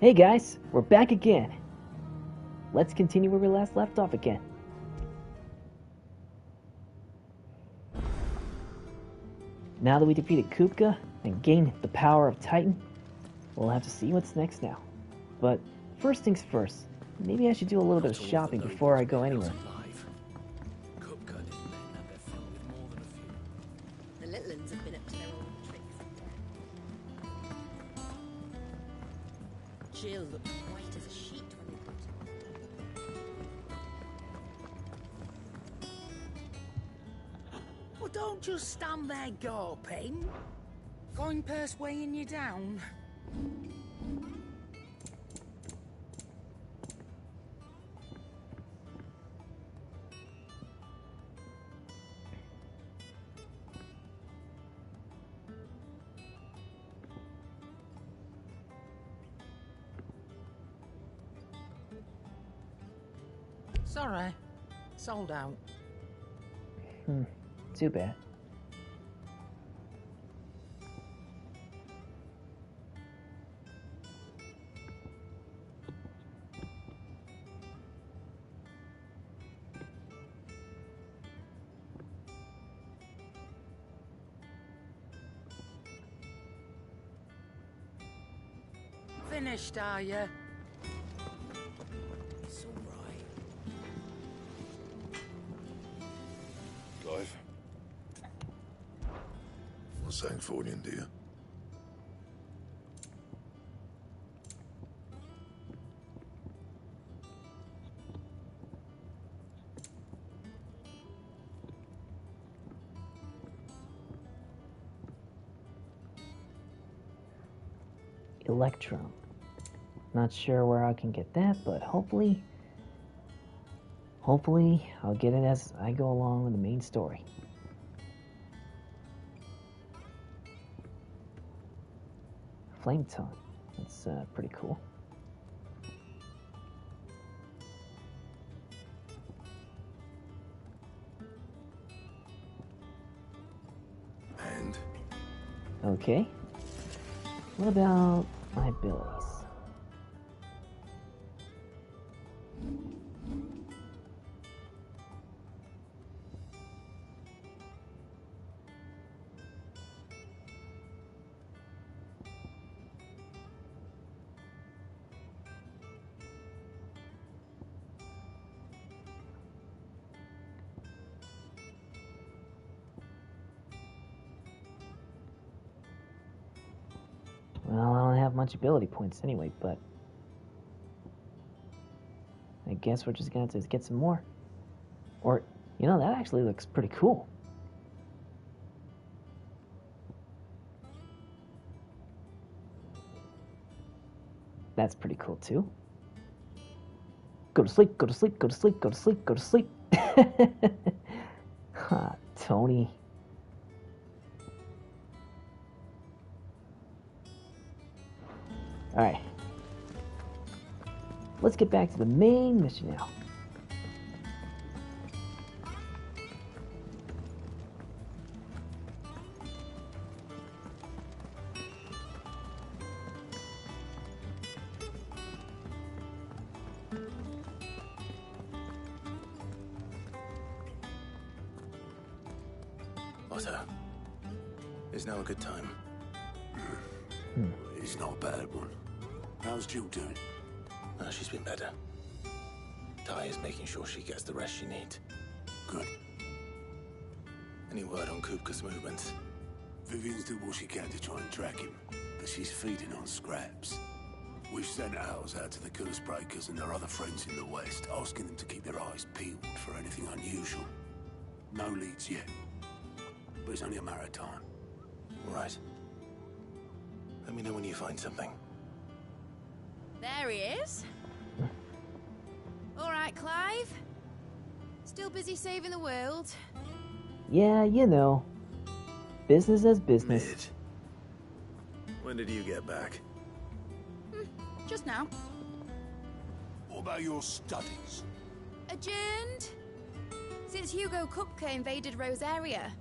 Hey guys, we're back again. Let's continue where we last left off again. Now that we defeated Kupka and gained the power of Titan, we'll have to see what's next now. But first things first, maybe I should do a little bit of shopping before I go anywhere. The little ones have been up to their old tricks. Jill looked white as a sheet when we got her. Well, don't just stand there gawping. Going purse weighing you down. Sorry, sold out. Too bad. Finished, are you? It's all right. Clive? Not saying Fordian, do you? Electrum. Not sure where I can get that, but hopefully I'll get it as I go along with the main story. Flame tongue. That's pretty cool. And? Okay. What about my abilities? Well, I don't have much ability points anyway, but I guess we're just gonna have to get some more. Or, you know, that actually looks pretty cool. That's pretty cool too. Go to sleep, go to sleep, go to sleep, go to sleep, go to sleep. Ha, Tony. Alright. Let's get back to the main mission now. Otto, is now a good time? It's not a bad one. How's Jill doing? No, she's been better. Ty is making sure she gets the rest she needs. Good. Any word on Kupka's movements? Vivian's doing what she can to try and track him, but she's feeding on scraps. We've sent ours out to the curse breakers and their other friends in the west, asking them to keep their eyes peeled for anything unusual. No leads yet, but it's only a matter of time. All right. Let me know when you find something. There he is. All right, Clive. Still busy saving the world. Yeah, you know. Business as business. Mid. When did you get back? Just now. What about your studies? Adjourned. Since Hugo Kupka invaded Rosaria.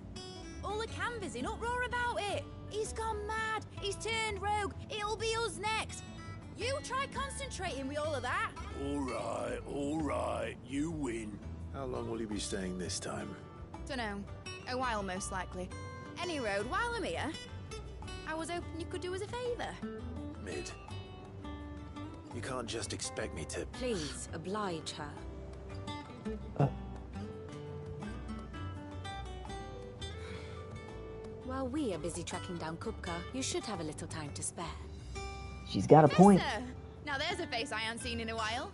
All the canvassing, uproar about it. He's gone mad. He's turned rogue. It'll be us next. You try concentrating with all of that. All right, you win. How long will you be staying this time? Dunno. A while, most likely. Any road, while I'm here, I was hoping you could do us a favour. Mid. You can't just expect me to... Please, oblige her. While we are busy tracking down Kupka, you should have a little time to spare. She's got a point. Professor! Now there's a face I haven't seen in a while.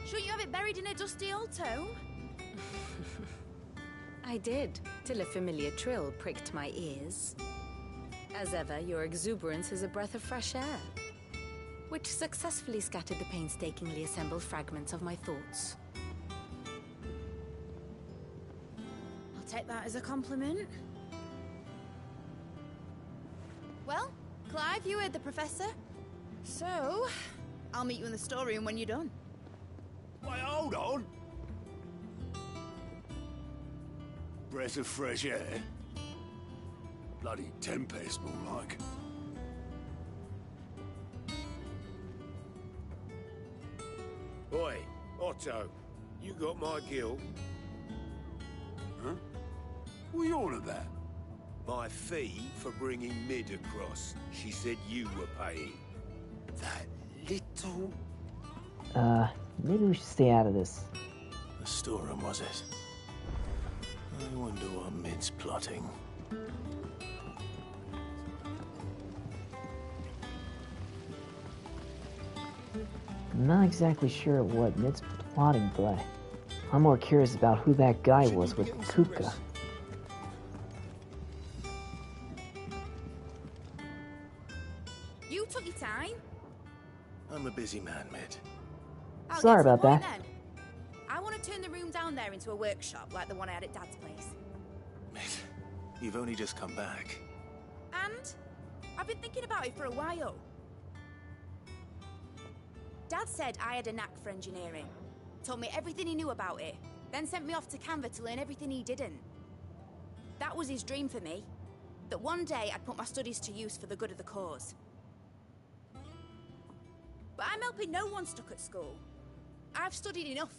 Shouldn't you have it buried in a dusty old tome? I did, till a familiar trill pricked my ears. As ever, your exuberance is a breath of fresh air, which successfully scattered the painstakingly assembled fragments of my thoughts. I'll take that as a compliment. Well, Clive, you heard the Professor. So, I'll meet you in the storeroom when you're done. Wait, hold on. Breath of fresh air. Bloody tempest, more like. Oi, Otto, you got my gill? Huh? What are you on about? My fee for bringing Mid across. She said you were paying. That little... Maybe we should stay out of this. The storeroom, was it? I wonder what Mid's plotting. I'm not exactly sure what Mid's plotting, but I'm more curious about who that guy was with Kupka. You took your time. I'm a busy man, Mid. I'll Sorry get to the about point that. Then. I want to turn the room down there into a workshop like the one I had at Dad's place. Mid, you've only just come back. And I've been thinking about it for a while. Dad said I had a knack for engineering. Told me everything he knew about it, then sent me off to Canva to learn everything he didn't. That was his dream for me. That one day I'd put my studies to use for the good of the cause. But I'm helping no one stuck at school. I've studied enough.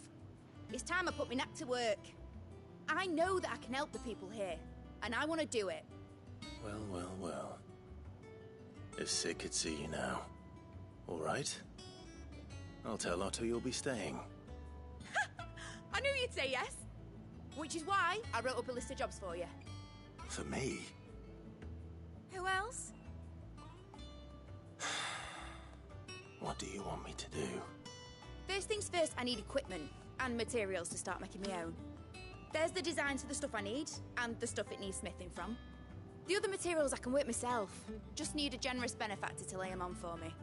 It's time I put my knack to work. I know that I can help the people here, and I want to do it. Well, well, well. If Sid could see you now. All right? I'll tell Otto you'll be staying. I knew you'd say yes. Which is why I wrote up a list of jobs for you. For me? Who else? What do you want me to do? First things first, I need equipment and materials to start making my own. There's the designs for the stuff I need, and the stuff it needs smithing from. The other materials I can work myself. Just need a generous benefactor to lay them on for me.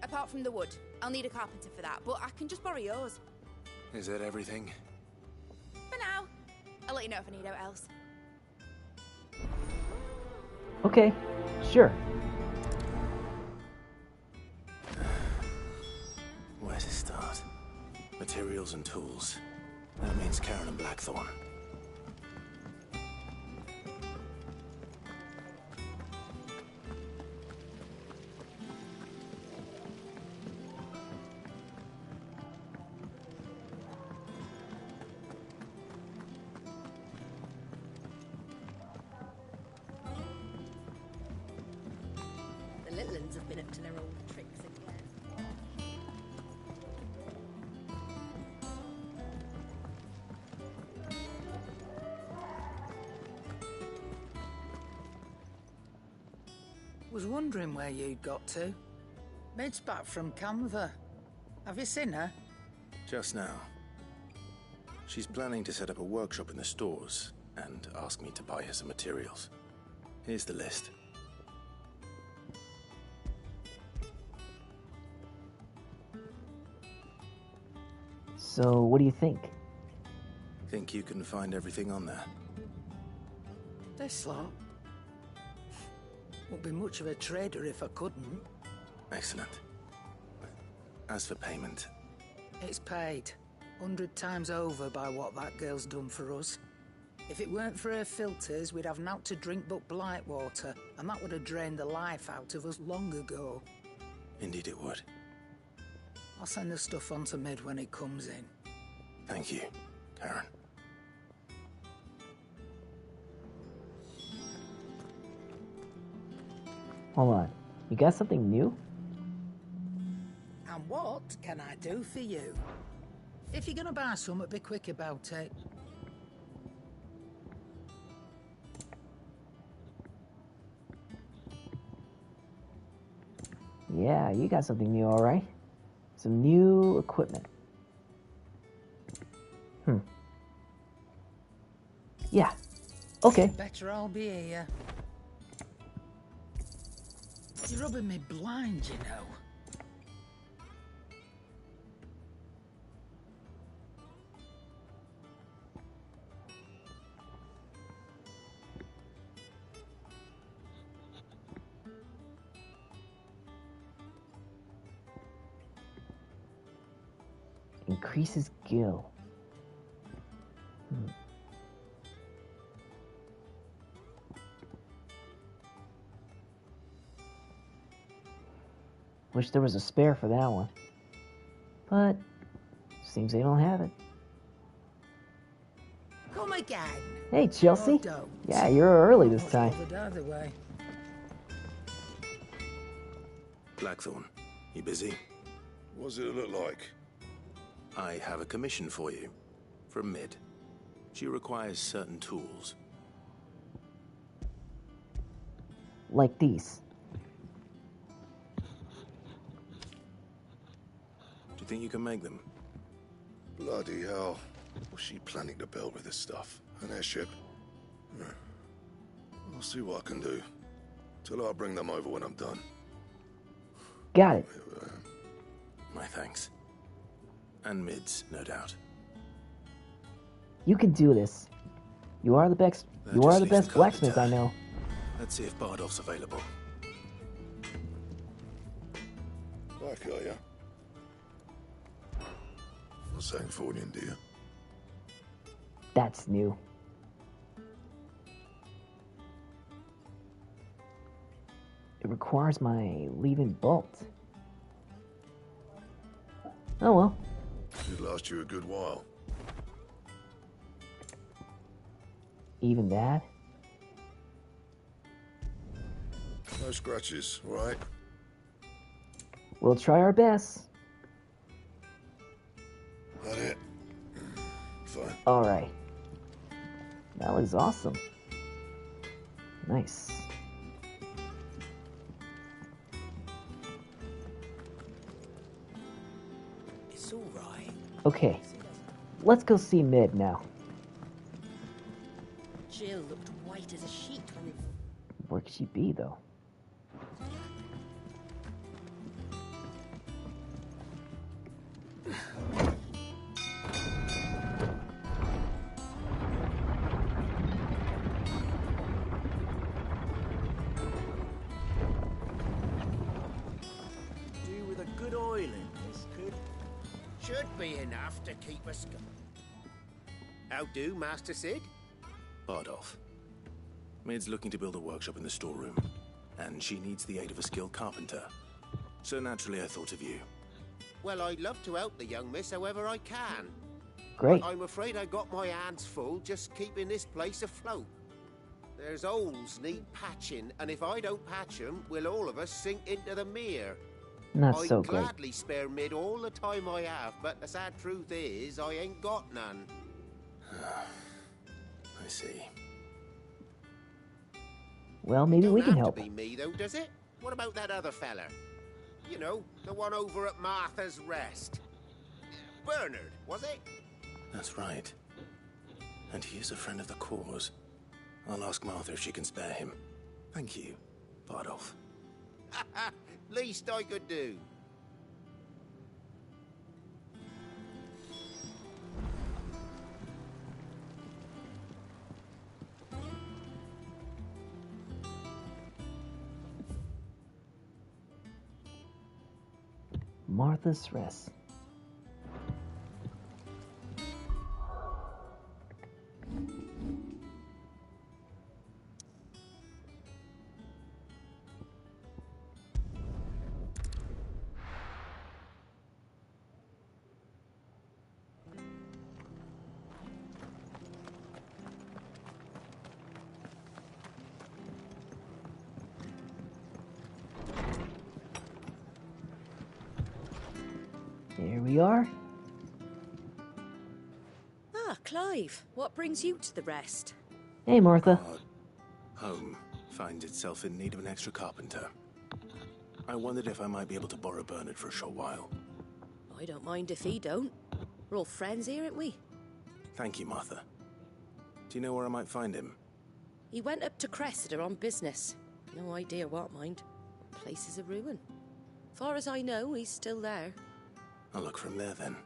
Apart from the wood, I'll need a carpenter for that, but I can just borrow yours. Is that everything? For now. I'll let you know if I need out else. Okay, sure. Where to start? Materials and tools. That means Karen and Blackthorn. The little ones have been up to their old tricks again. Was wondering where you'd got to. Mid's back from Canva. Have you seen her? Just now. She's planning to set up a workshop in the stores and ask me to buy her some materials. Here's the list. So, what do you think? Think you can find everything on there? This lot. Wouldn't be much of a trader if I couldn't. Excellent. As for payment, It's paid 100 times over by what that girl's done for us. If it weren't for her filters, we'd have naught to drink but blight water, and that would have drained the life out of us long ago. indeed it would. I'll send the stuff on to Mid when it comes in. Thank you, Karen. Hold on. You got something new? And what can I do for you? If you're gonna buy something, be quick about it. Yeah, you got something new, alright. Some new equipment. Yeah. Okay. Better I'll be here. You're rubbing me blind, you know. Increases gill. Wish there was a spare for that one. But seems they don't have it. Come again. Hey, Chelsea. Or don't. Yeah, you're early this time. Not bothered either way. Blackthorn, you busy? What does it look like? I have a commission for you. From Mid. She requires certain tools. Like these. Do you think you can make them? Bloody hell. What's she planning to build with this stuff? An airship? I'll see what I can do. Tell her I'll bring them over when I'm done. Got it. My thanks. And Mid's, no doubt. You can do this. You are the best. That You just are the leaves best the blacksmith I carpenter. know. Let's see if Bardolph's available. Back, are ya? Not saying Fordian, do you? That's new. It requires my leaving bolt. Oh well. Should last you a good while. Even that? No scratches, all right? We'll try our best. That it? Fine. Alright. That looks awesome. Nice. It's all right. Okay. Let's go see Mid now. Jill looked white as a sheet when it... Where could she be, though? Do with a good oil in this, could... Should be enough to keep us going. How do, Master Sid? Bardolph. Mid's looking to build a workshop in the storeroom, and she needs the aid of a skilled carpenter. So naturally I thought of you. Well, I'd love to help the young miss however I can. Great. But I'm afraid I got my hands full just keeping this place afloat. There's holes need patching, and if I don't patch them, we'll all of us sink into the mere. Not I'd so great. gladly spare Mid all the time I have, but the sad truth is, I ain't got none. I see. Well, maybe we can Don't help. have to be me, though, does it? What about that other fella? You know, the one over at Martha's Rest. Bernard, was it? That's right. And he is a friend of the cause. I'll ask Martha if she can spare him. Thank you, Bardolph. Least I could do. Martha's Rest. Here we are. Ah, Clive, what brings you to the rest? Hey, Martha. Home finds itself in need of an extra carpenter. I wondered if I might be able to borrow Bernard for a short while. I don't mind if he don't. We're all friends here, aren't we? Thank you, Martha. Do you know where I might find him? He went up to Cressida on business. No idea what, mind. Place is a ruin. Far as I know, he's still there. I'll look from there then.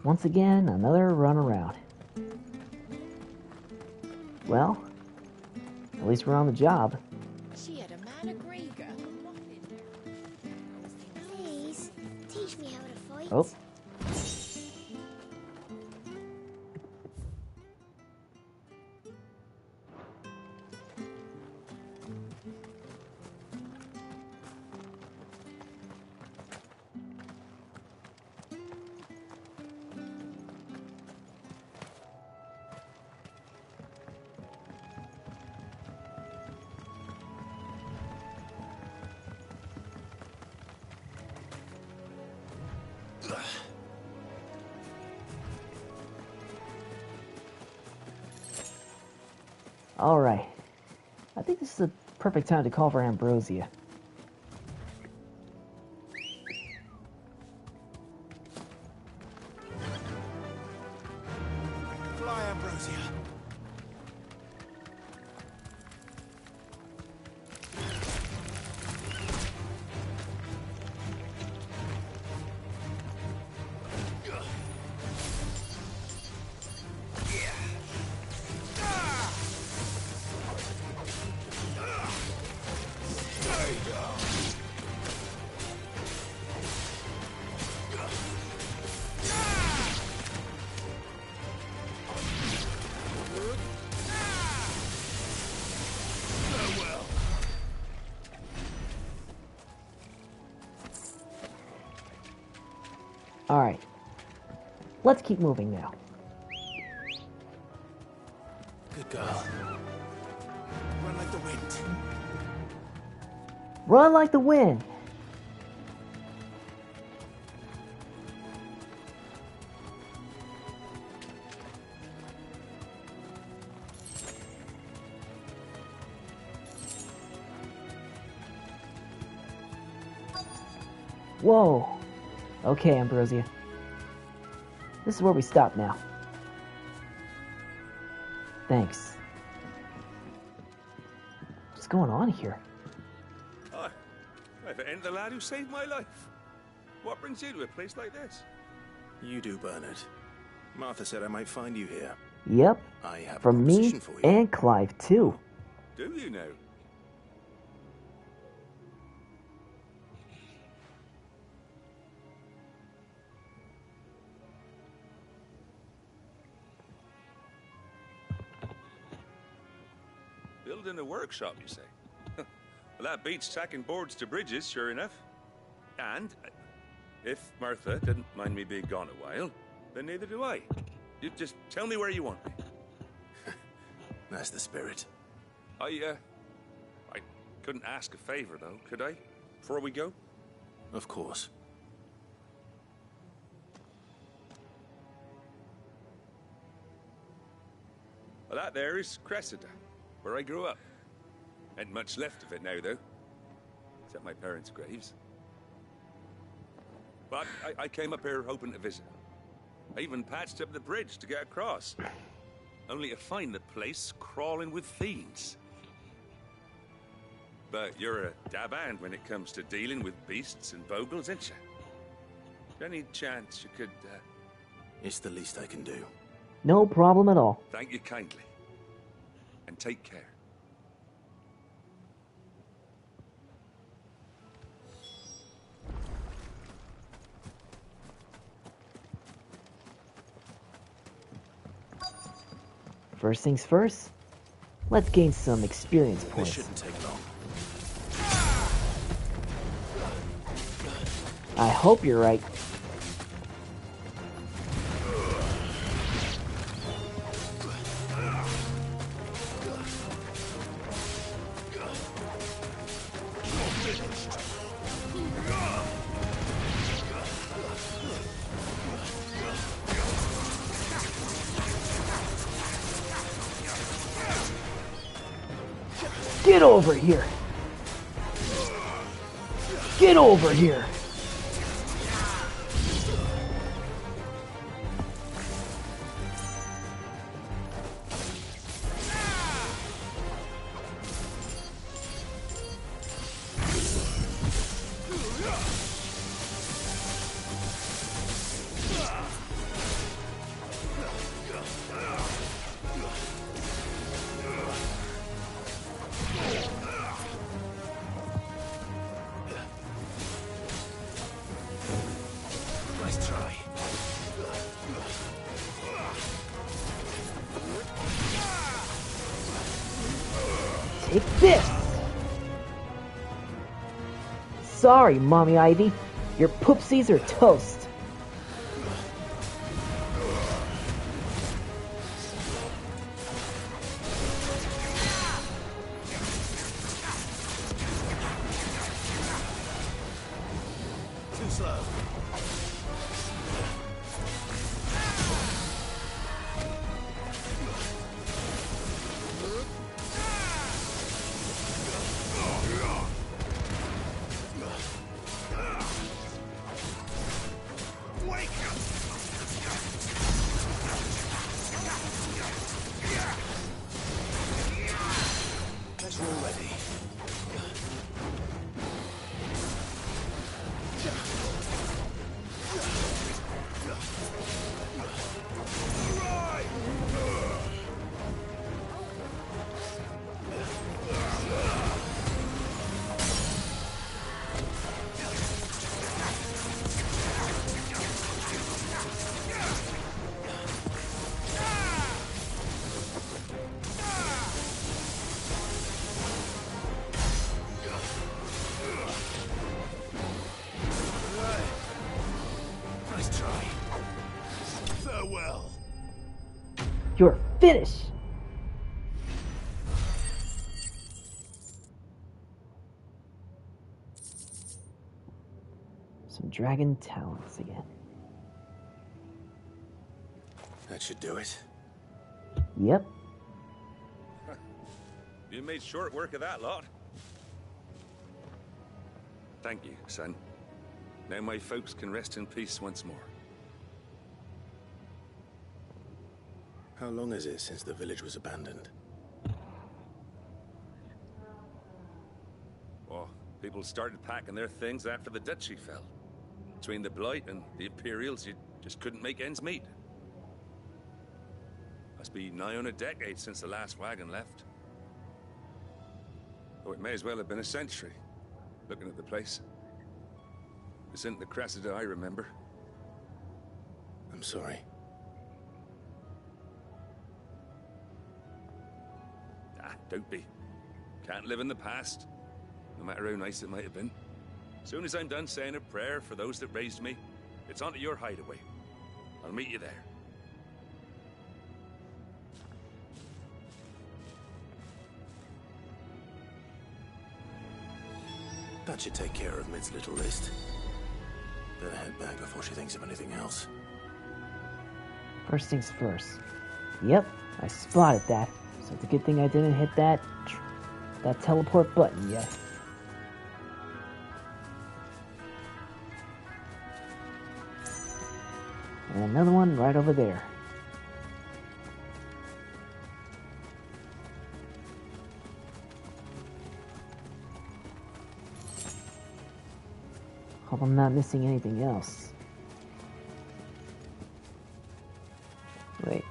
Once again, another run around. Well, at least we're on the job. She had a man a Grieger. Please, teach me how to fight. Oh. Alright. I think this is the perfect time to call for Ambrosia. Fly, Ambrosia. Alright. Let's keep moving now. Good girl. Run like the wind. Run like the wind! Whoa! Okay, Ambrosia. This is where we stop now. Thanks. What's going on here? Hi. I've entered the lad who saved my life. What brings you to a place like this? You do, Bernard. Martha said I might find you here. Yep. I have a From me proposition for you. and Clive, too. Do you know? Building a workshop, you say? Well, that beats tacking boards to bridges, sure enough. And if Martha didn't mind me being gone a while, then neither do I. You just tell me where you want me. That's the spirit. I couldn't ask a favor, though, could I? Before we go? Of course. Well, that there is Cressida, where I grew up. Ain't much left of it now, though. Except my parents' graves. But I came up here hoping to visit. I even patched up the bridge to get across. Only to find the place crawling with fiends. But you're a dab hand when it comes to dealing with beasts and bogles, ain't you? Any chance you could, It's the least I can do. No problem at all. Thank you kindly. And take care. First things first, let's gain some experience This points. shouldn't take long. I hope you're right. Get over here! Get over here! Nice try. Take this! Sorry, Mommy Ivy. Your poopsies are toast. Too slow. Guess we're ready. Nice try. Farewell. You're finished! Some dragon talents again. That should do it. Yep. You made short work of that lot. Thank you, son. Now my folks can rest in peace once more. How long is it since the village was abandoned? Oh, people started packing their things after the duchy fell. Between the Blight and the Imperials, you just couldn't make ends meet. Must be nigh on a decade since the last wagon left. Oh, it may as well have been a century, looking at the place. This isn't the Cressida I remember. I'm sorry. Ah, don't be. Can't live in the past, no matter how nice it might have been. As soon as I'm done saying a prayer for those that raised me, it's on to your hideaway. I'll meet you there. That should take care of Mid's little list. Better head back before she thinks of anything else. First things first. Yep, I spotted that. So it's a good thing I didn't hit that teleport button yet. And another one right over there. Hope I'm not missing anything else. Wait.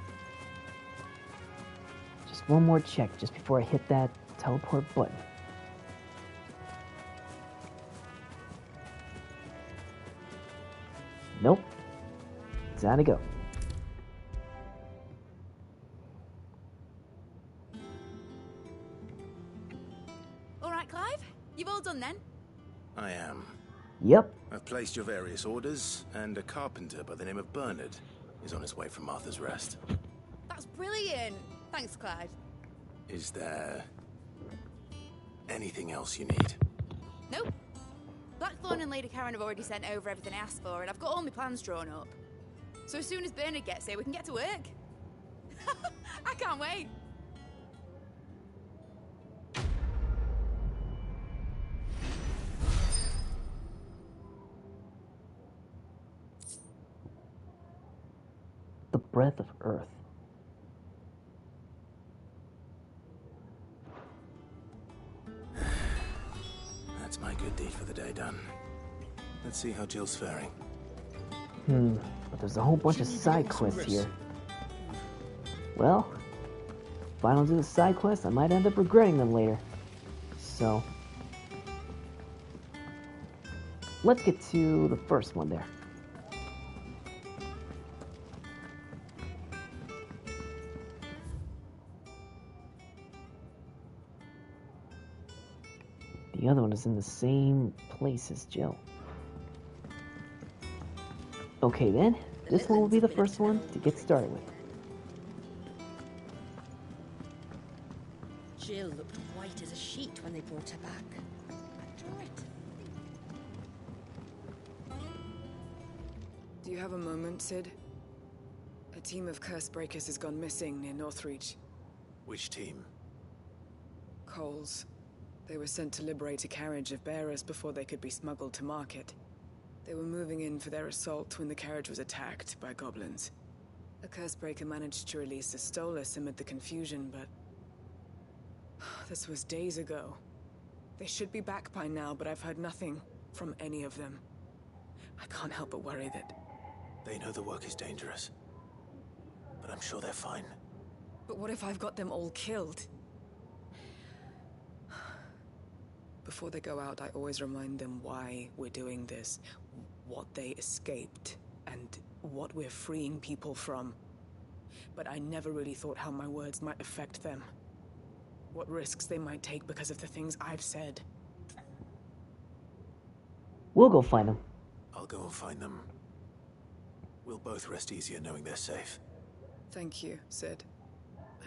Just one more check just before I hit that teleport button. Nope. Time to go. All right, Clive? You've all done then? I am. Yep. I've placed your various orders, and a carpenter by the name of Bernard is on his way from Martha's Rest. That's brilliant. Thanks, Clive. Is there anything else you need? Nope. Blackthorn and Lady Karen have already sent over everything I asked for, and I've got all my plans drawn up. So as soon as Bernard gets here, we can get to work. I can't wait. breath of earth. That's my good deed for the day done. Let's see how Jill's faring. But there's a whole bunch of side quests here. Well, if I don't do the side quests, I might end up regretting them later. So, let's get to the first one there. The other one is in the same place as Jill. Okay then, this one will be the first one to get started with. Jill looked white as a sheet when they brought her back. Draw it. Do you have a moment, Sid? A team of curse breakers has gone missing near Northreach. Which team? Coles. They were sent to liberate a carriage of bearers before they could be smuggled to market. They were moving in for their assault when the carriage was attacked by goblins. A cursebreaker managed to release a Stolas amid the confusion, but... this was days ago. They should be back by now, but I've heard nothing from any of them. I can't help but worry that... They know the work is dangerous. But I'm sure they're fine. But what if I've got them all killed? Before they go out, I always remind them why we're doing this, what they escaped, and what we're freeing people from. But I never really thought how my words might affect them. What risks they might take because of the things I've said. We'll go find them. I'll go and find them. We'll both rest easier knowing they're safe. Thank you, Sid.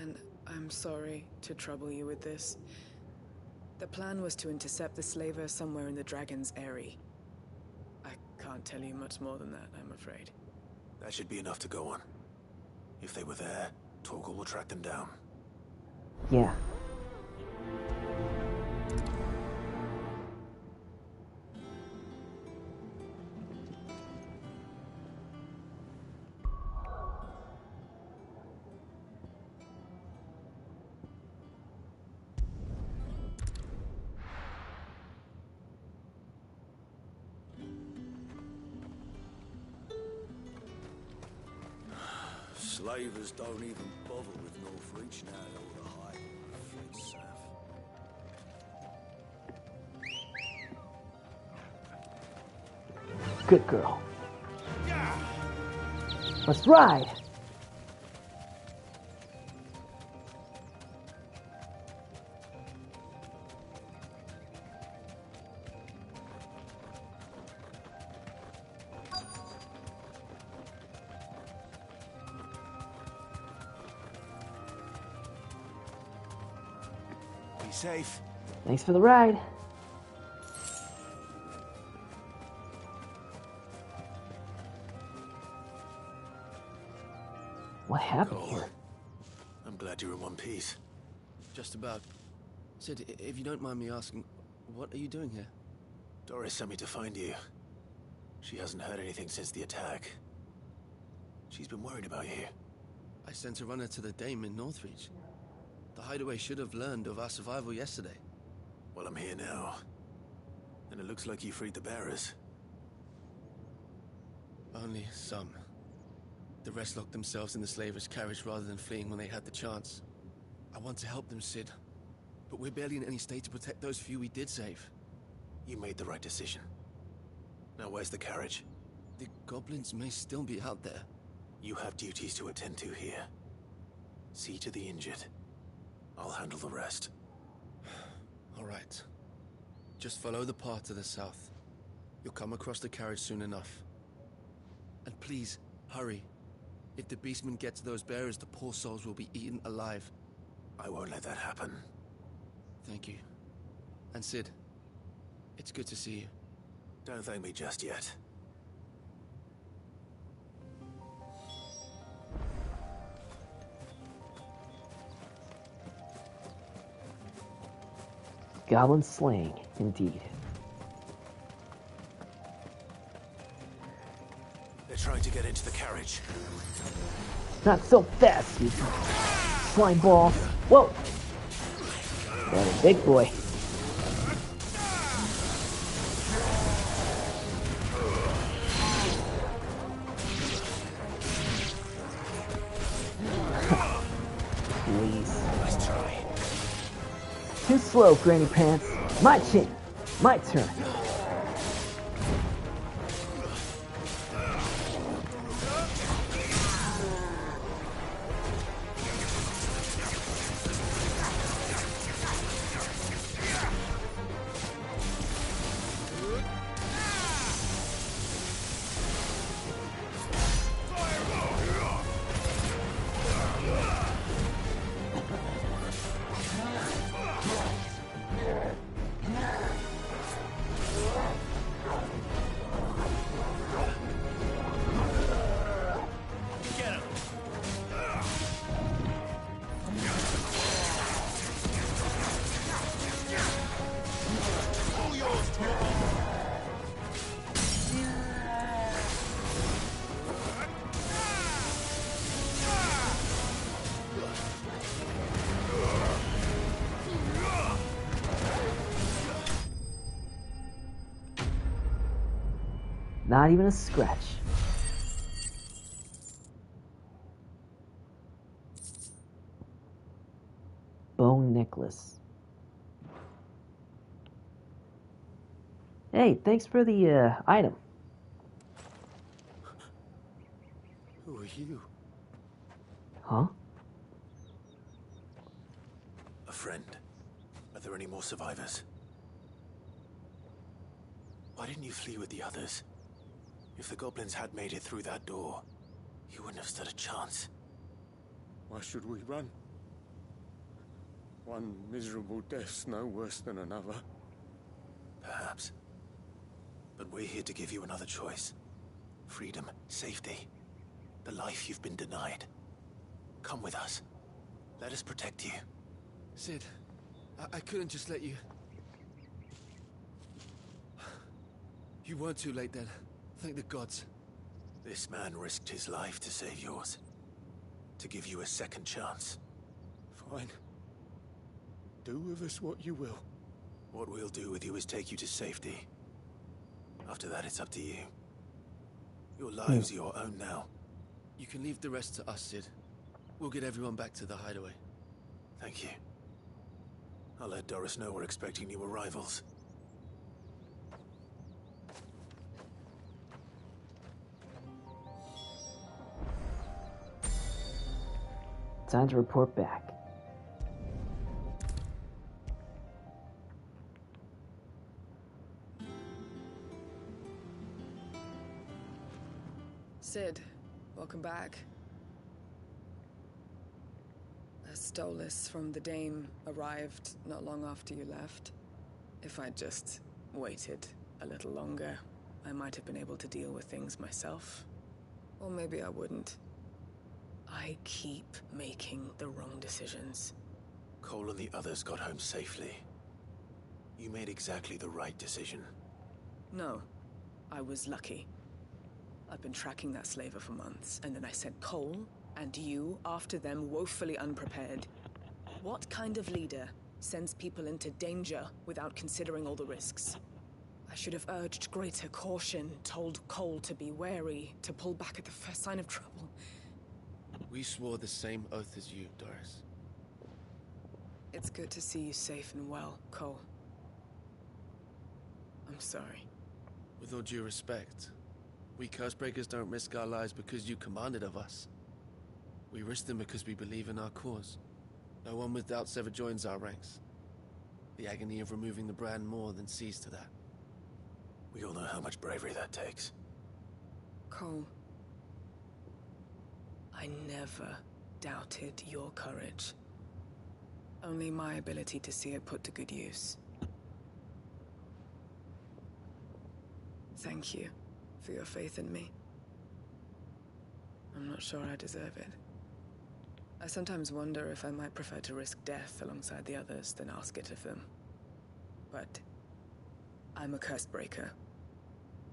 And I'm sorry to trouble you with this. The plan was to intercept the slaver somewhere in the Dragon's Eyrie. I can't tell you much more than that, I'm afraid. That should be enough to go on. If they were there, Torgal will track them down. Yeah. Slavers don't even bother with Northreach now all the high fled south. Good girl. Let's ride! Be safe. Thanks for the ride. What happened here? I'm glad you're in one piece. Just about. Sid, if you don't mind me asking, what are you doing here? Doris sent me to find you. She hasn't heard anything since the attack. She's been worried about you. I sent a runner to the Dame in Northreach. The hideaway should have learned of our survival yesterday. Well, I'm here now. And it looks like you freed the bearers. Only some. The rest locked themselves in the slaver's carriage rather than fleeing when they had the chance. I want to help them, Sid. But we're barely in any state to protect those few we did save. You made the right decision. Now where's the carriage? The goblins may still be out there. You have duties to attend to here. See to the injured. I'll handle the rest. All right. Just follow the path to the south. You'll come across the carriage soon enough. And please, hurry. If the beastmen get to those bearers, the poor souls will be eaten alive. I won't let that happen. Thank you. And Sid, it's good to see you. Don't thank me just yet. Goblin slaying, indeed. They're trying to get into the carriage. Not so fast, you slime balls. Whoa! What a big boy. Please. Let's try. Too slow, Granny Pants. My chin. My turn. Not even a scratch. Bone necklace. Hey, thanks for the item. Who are you? Huh? A friend. Are there any more survivors? Why didn't you flee with the others? If the goblins had made it through that door, you wouldn't have stood a chance. Why should we run? One miserable death's no worse than another. Perhaps. But we're here to give you another choice. Freedom, safety, the life you've been denied. Come with us. Let us protect you. Sid, I couldn't just let you... You weren't too late then. Thank the gods. This man risked his life to save yours. To give you a second chance. Fine. Do with us what you will. What we'll do with you is take you to safety. After that, it's up to you. Your lives are your own now. You can leave the rest to us, Sid. We'll get everyone back to the hideaway. Thank you. I'll let Doris know we're expecting new arrivals. Time to report back. Sid, welcome back. A Stolas from the Dame arrived not long after you left. If I'd just waited a little longer, I might have been able to deal with things myself. Or maybe I wouldn't. I keep making the wrong decisions. Cole and the others got home safely. You made exactly the right decision. No, I was lucky. I've been tracking that slaver for months, and then I sent Cole and you after them woefully unprepared. What kind of leader sends people into danger without considering all the risks? I should have urged greater caution, told Cole to be wary, to pull back at the first sign of trouble. We swore the same oath as you, Doris. It's good to see you safe and well, Cole. I'm sorry. With all due respect, we Cursebreakers don't risk our lives because you commanded of us. We risk them because we believe in our cause. No one with doubts ever joins our ranks. The agony of removing the brand more than sees to that. We all know how much bravery that takes. Cole, I never doubted your courage. Only my ability to see it put to good use. Thank you for your faith in me. I'm not sure I deserve it. I sometimes wonder if I might prefer to risk death alongside the others than ask it of them. But I'm a Cursebreaker.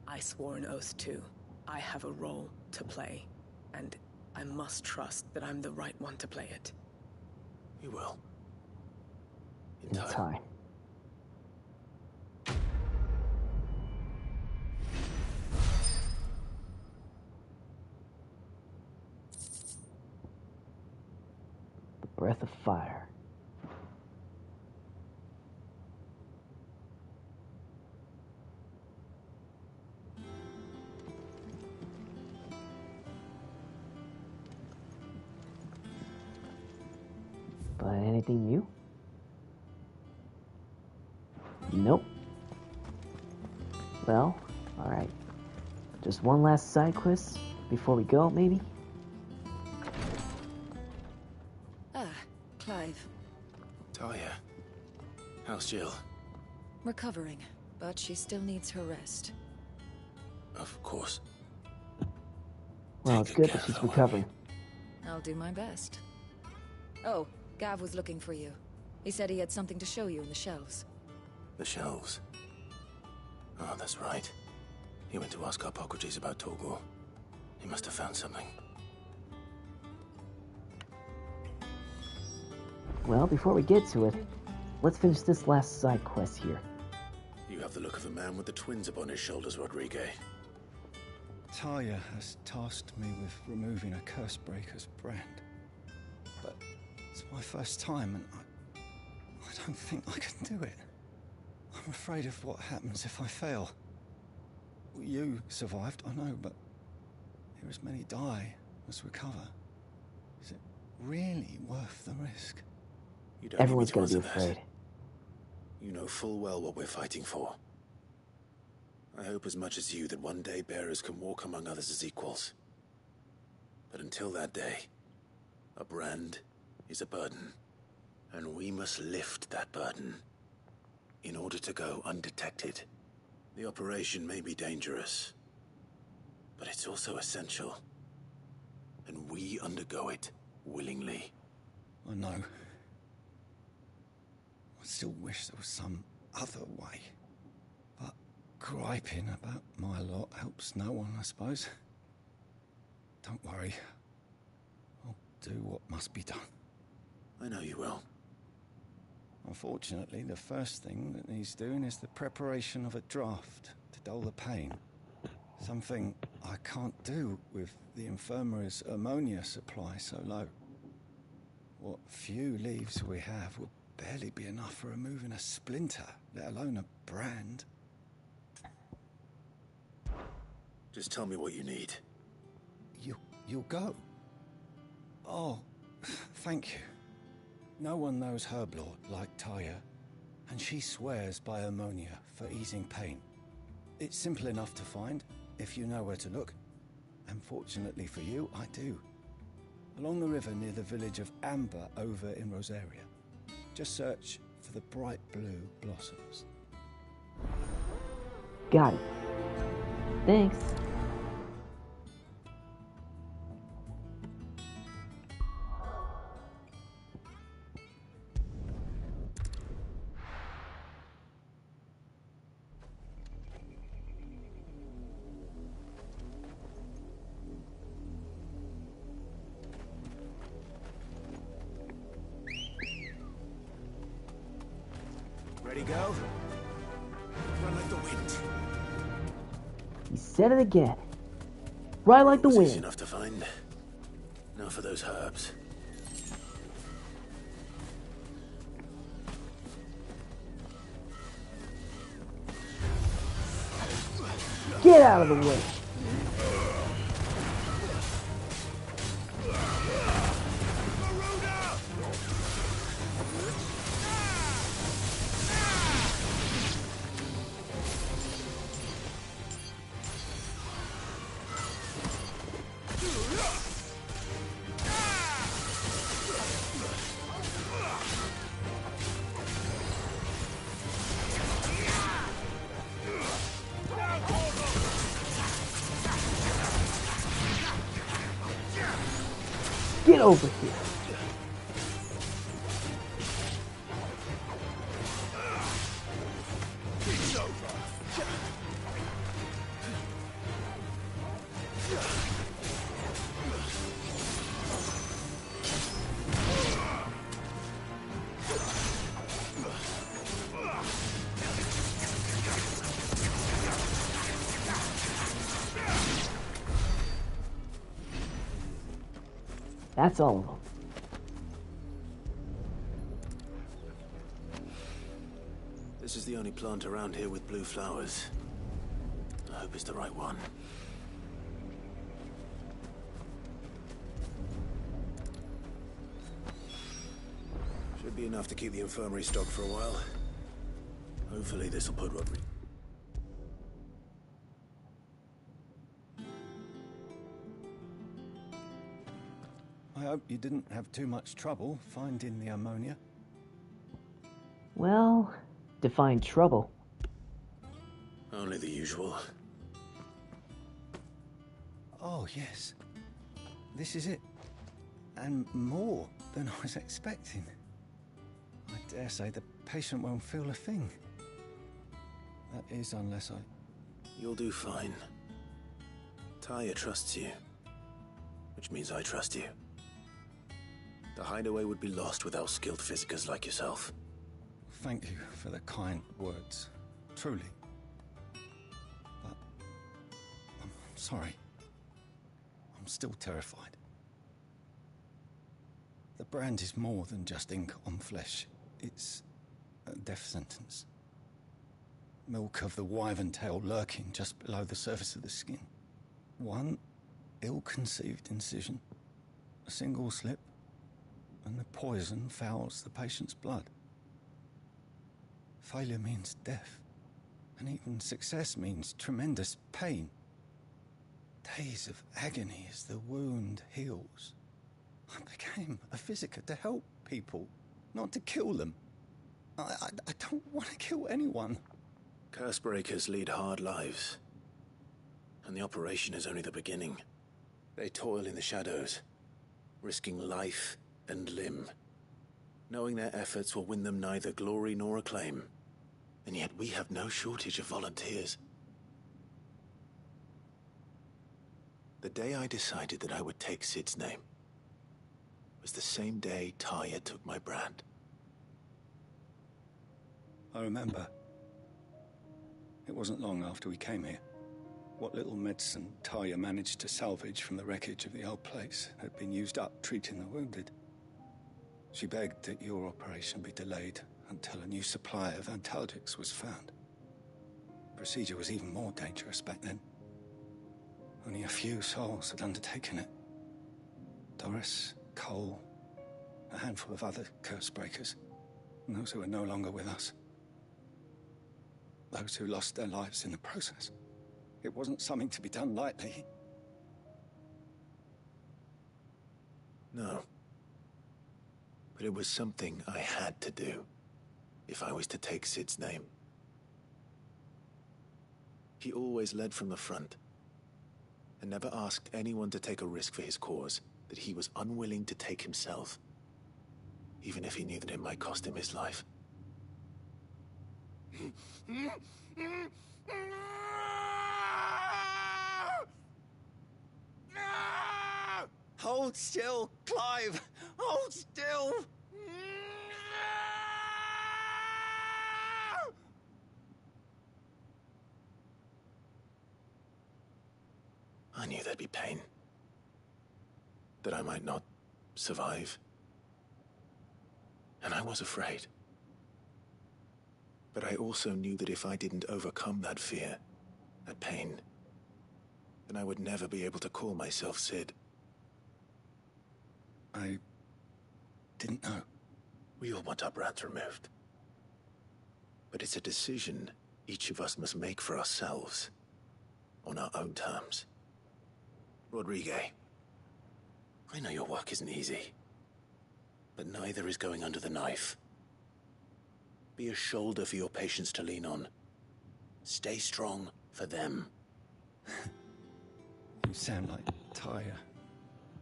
I swore an oath too. I have a role to play, and I must trust that I'm the right one to play it. You will. In time. The breath of fire. But anything new? Nope. Well, alright. Just one last side quest before we go, maybe? Ah, Clive. Talia. How's Jill? Recovering, but she still needs her rest. Of course. Well, it's good that she's recovering. I'll do my best. Oh, Gav was looking for you. He said he had something to show you in the shelves. The shelves? Oh, that's right. He went to ask Harpocrates about Torgor. He must have found something. Well, before we get to it, let's finish this last side quest here. You have the look of a man with the twins upon his shoulders, Rodrigue. Talia has tasked me with removing a Cursebreaker's brand. But it's my first time, and I don't think I can do it. I'm afraid of what happens if I fail. You survived, I know, but here as many die as recover. Is it really worth the risk? You don't Everyone's need me gonna be answer that. afraid. You know full well what we're fighting for. I hope as much as you that one day bearers can walk among others as equals. But until that day, a brand is a burden, and we must lift that burden in order to go undetected. The operation may be dangerous, but it's also essential, and we undergo it willingly. I know. I still wish there was some other way. But griping about my lot helps no one, I suppose. Don't worry. I'll do what must be done. I know you will. Unfortunately, the first thing that needs doing is the preparation of a draft to dull the pain. Something I can't do with the infirmary's ammonia supply so low. What few leaves we have will barely be enough for removing a splinter, let alone a brand. Just tell me what you need. You'll go? Oh, thank you. No one knows Herblord like Talia, and she swears by ammonia for easing pain. It's simple enough to find, if you know where to look. And fortunately for you, I do. Along the river near the village of Amber over in Rosaria. Just search for the bright blue blossoms. Got it. Thanks. Ready, go? Run like the wind. He said it again. Right like the Easy wind. enough to find. Now for those herbs. Get out of the way. Get over here. That's all of them. This is the only plant around here with blue flowers. I hope it's the right one. Should be enough to keep the infirmary stocked for a while. Hopefully this will put Rodri. I hope you didn't have too much trouble finding the ammonia. Well, define trouble. Only the usual. Oh, yes. This is it. And more than I was expecting. I dare say the patient won't feel a thing. That is, unless I... You'll do fine. Taya trusts you. Which means I trust you. The hideaway would be lost without skilled physicers like yourself. Thank you for the kind words. Truly. But... I'm sorry. I'm still terrified. The brand is more than just ink on flesh. It's a death sentence. Milk of the wyvern tail lurking just below the surface of the skin. One ill-conceived incision, a single slip, and the poison fouls the patient's blood. Failure means death, and even success means tremendous pain. Days of agony as the wound heals. I became a physiker to help people, not to kill them. I don't want to kill anyone. Cursebreakers lead hard lives. And the operation is only the beginning. They toil in the shadows, risking life and limb, knowing their efforts will win them neither glory nor acclaim. And yet we have no shortage of volunteers. The day I decided that I would take Sid's name was the same day Taya took my brand. I remember. It wasn't long after we came here. What little medicine Taya managed to salvage from the wreckage of the old place had been used up treating the wounded. She begged that your operation be delayed until a new supply of antalgics was found. The procedure was even more dangerous back then. Only a few souls had undertaken it. Doris, Cole, a handful of other curse-breakers, and those who are no longer with us. Those who lost their lives in the process. It wasn't something to be done lightly. No. But it was something I had to do, if I was to take Sid's name. He always led from the front, and never asked anyone to take a risk for his cause that he was unwilling to take himself, even if he knew that it might cost him his life. Hold still, Clive! Hold still! I knew there'd be pain. That I might not survive. And I was afraid. But I also knew that if I didn't overcome that fear, that pain, then I would never be able to call myself Sid. I didn't know. We all want our brands removed. But it's a decision each of us must make for ourselves, on our own terms. Rodriguez, I know your work isn't easy, but neither is going under the knife. Be a shoulder for your patients to lean on. Stay strong for them. You sound like Taya.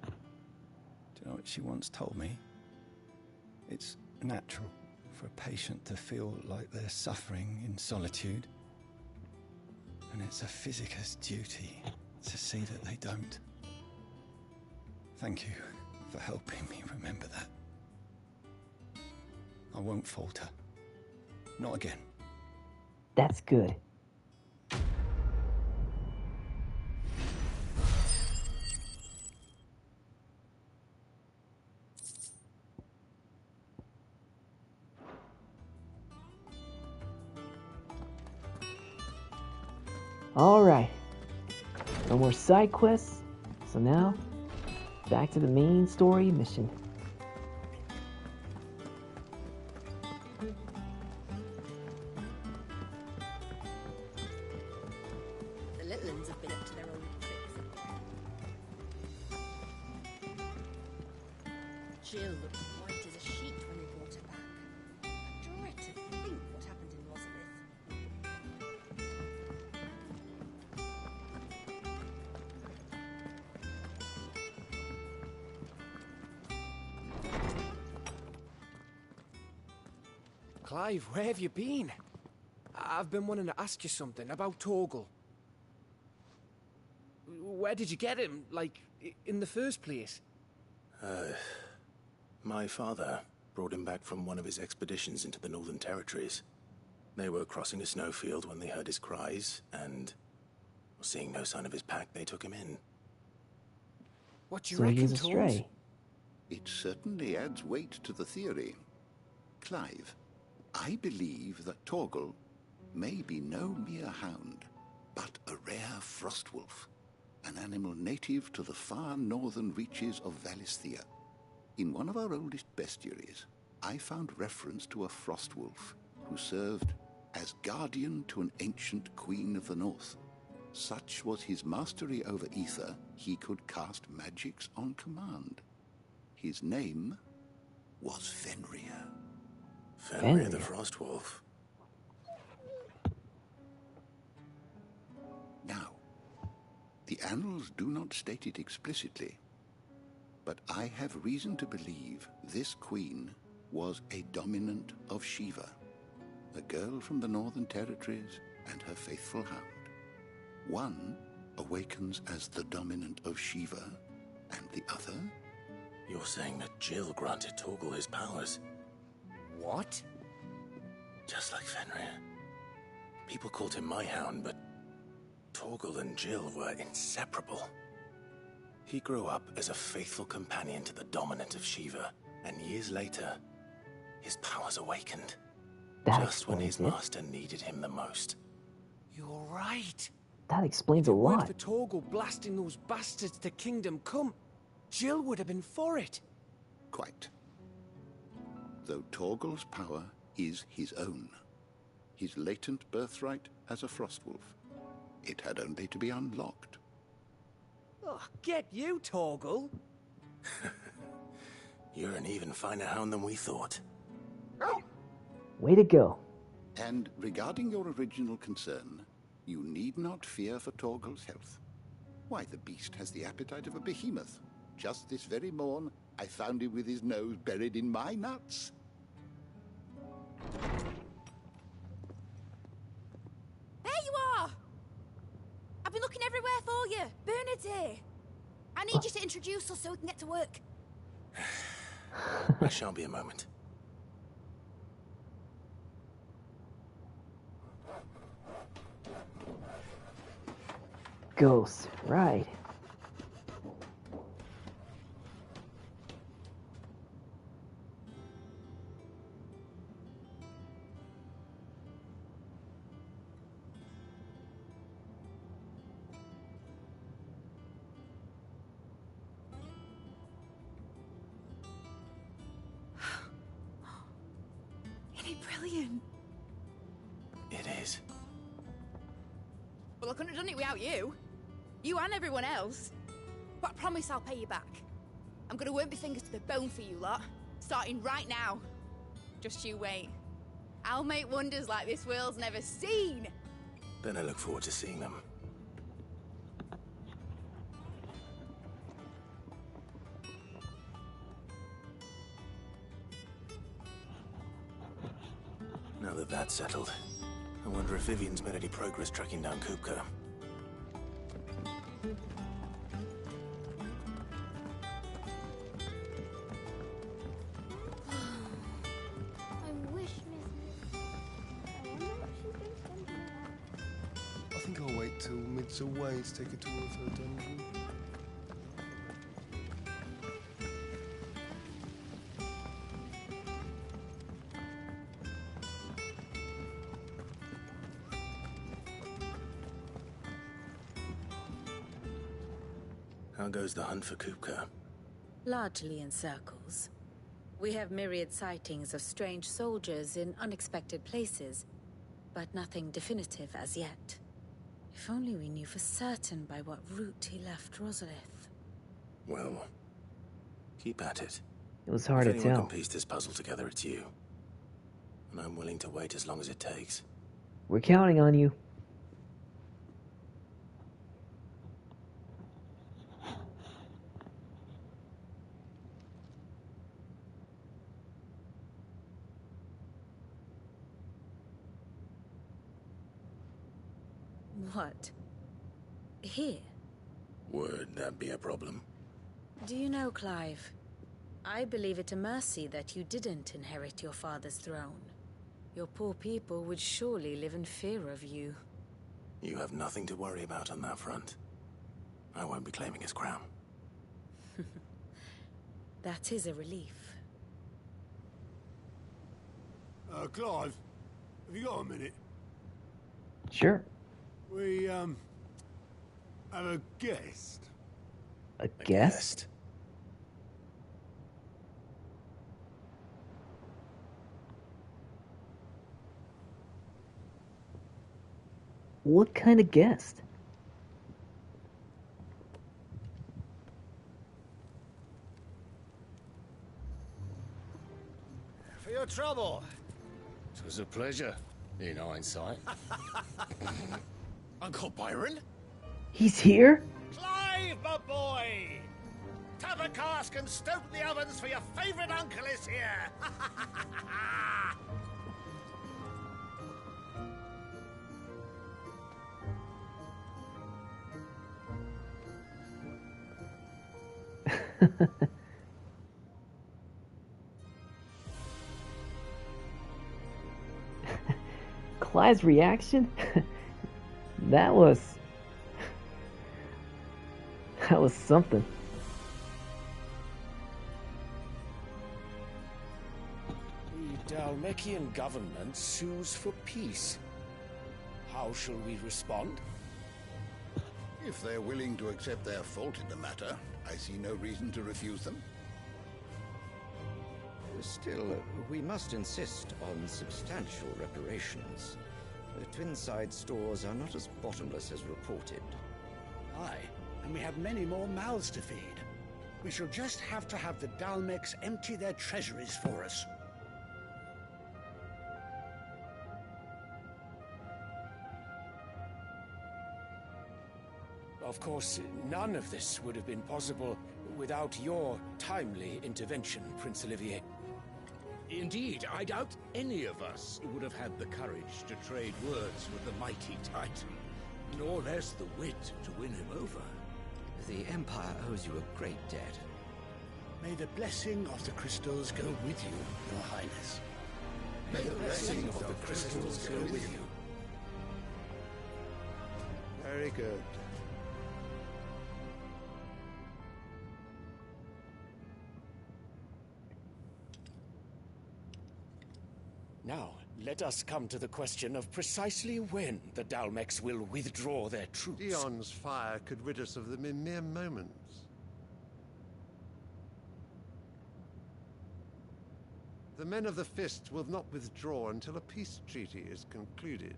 Do you know what she once told me? It's natural for a patient to feel like they're suffering in solitude. And it's a physiker's duty to see that they don't. Thank you for helping me remember that. I won't falter. Not again. That's good. Alright. No more side quests. So now, back to the main story mission. The little uns have been up to their old tricks. Jill looked white as a sheet when we brought her back. I dread to think what happened in Rosalith. Clive, where have you been? I've been wanting to ask you something about Torgal. Where did you get him, like, in the first place? My father brought him back from one of his expeditions into the Northern Territories. They were crossing a snowfield when they heard his cries, and seeing no sign of his pack, they took him in. What do you So reckon, he's a Tones? stray. It certainly adds weight to the theory. Clive, I believe that Torgal may be no mere hound, but a rare frostwolf, an animal native to the far northern reaches of Valisthea. In one of our oldest bestiaries, I found reference to a frostwolf who served as guardian to an ancient queen of the north. Such was his mastery over ether, he could cast magics on command. His name was Fenrir. Fenrir the Frostwolf. Now, the annals do not state it explicitly, but I have reason to believe this queen was a dominant of Shiva, a girl from the Northern Territories and her faithful hound. One awakens as the dominant of Shiva, and the other... You're saying that Jill granted Torgal his powers? What? Just like Fenrir. People called him my hound, but Torgal and Jill were inseparable. He grew up as a faithful companion to the dominant of Shiva, and years later, his powers awakened. Just when his master needed him the most. You're right. That explains a If it weren't lot. for Torgal blasting those bastards to Kingdom Come, Jill would have been for it. Quite. Though Torgal's power is his own, his latent birthright as a Frostwolf, it had only to be unlocked. Oh, get you, Torgal. You're an even finer hound than we thought. Way to go. And regarding your original concern, you need not fear for Torgal's health. Why, the beast has the appetite of a behemoth. Just this very morn, I found him with his nose buried in my nuts. There you are! I've been looking everywhere for you. Bernadette! I need you to introduce us so we can get to work. I shan't be a moment. Ghost, right. Isn't it brilliant? It is. Well, I couldn't have done it without you. You and everyone else. But I promise I'll pay you back. I'm gonna work my fingers to the bone for you lot, starting right now. Just you wait. I'll make wonders like this world's never seen. Then I look forward to seeing them. Now that that's settled, I wonder if Vivian's made any progress tracking down Kupka. I wish Miss... I wonder what she's been thinking about. I think I'll wait till Mid's away to take a tour of her dungeon. How goes the hunt for Kupka? Largely in circles. We have myriad sightings of strange soldiers in unexpected places, but nothing definitive as yet. If only we knew for certain by what route he left Rosalith. Well, keep at it. It was hard if to anyone tell. can piece this puzzle together, it's you. And I'm willing to wait as long as it takes. We're counting on you. What? Here? Would that be a problem? Do you know, Clive? I believe it a mercy that you didn't inherit your father's throne. Your poor people would surely live in fear of you. You have nothing to worry about on that front. I won't be claiming his crown. That is a relief. Clive, have you got a minute? Sure. We, have a guest. A guest? What kind of guest? For your trouble. It was a pleasure, in hindsight. Uncle Byron? He's here? Clive, my boy! Tap a cask and stoke the ovens for your favorite uncle is here! Clive's reaction? That was something. The Dalmekian government sues for peace. How shall we respond? If they're willing to accept their fault in the matter, I see no reason to refuse them. Still, we must insist on substantial reparations. The Twinside stores are not as bottomless as reported. Aye, and we have many more mouths to feed. We shall just have to have the Dalmecs empty their treasuries for us. Of course, none of this would have been possible without your timely intervention, Prince Olivier. Indeed, I doubt any of us would have had the courage to trade words with the mighty Titan, nor less the wit to win him over. The Empire owes you a great debt. May the blessing of the crystals go with you, Your Highness. May the blessing of the crystals go with you. Very good. Now, let us come to the question of precisely when the Dalmecs will withdraw their troops. Dion's fire could rid us of them in mere moments. The men of the Fist will not withdraw until a peace treaty is concluded.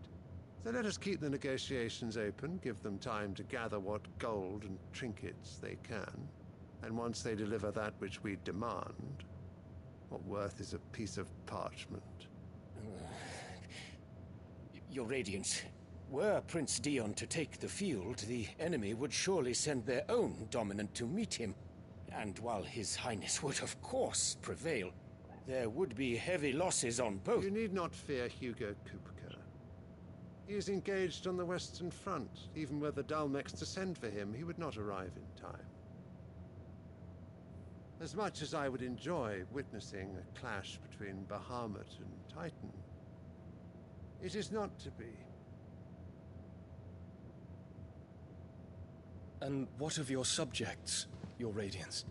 So let us keep the negotiations open, give them time to gather what gold and trinkets they can, and once they deliver that which we demand, what worth is a piece of parchment? Your Radiance, were Prince Dion to take the field, the enemy would surely send their own dominant to meet him. And while His Highness would of course prevail, there would be heavy losses on both. You need not fear Hugo Kupka. He is engaged on the Western Front. Even were the Dalmecs to send for him, he would not arrive in time. As much as I would enjoy witnessing a clash between Bahamut and Titan, it is not to be. And what of your subjects, Your Radiance?